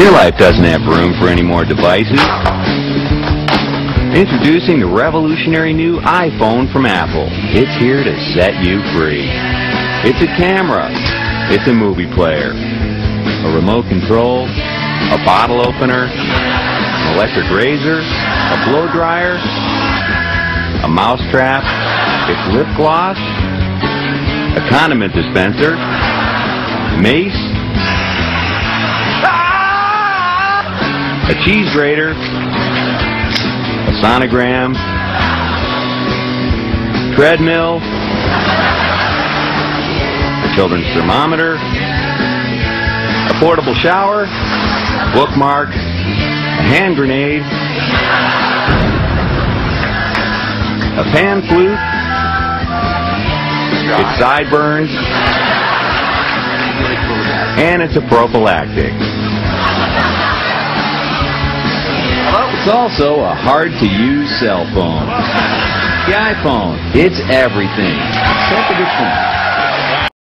Your life doesn't have room for any more devices. Introducing the revolutionary new iPhone from Apple. It's here to set you free. It's a camera. It's a movie player. A remote control. A bottle opener. An electric razor. A blow dryer. A mouse trap. It's lip gloss. A condiment dispenser. Mace. A cheese grater, a sonogram, treadmill, a children's thermometer, a portable shower, bookmark, a hand grenade, a pan flute, it's sideburns, and it's a prophylactic. It's also a hard-to-use cell phone. The iPhone, it's everything except for the phone.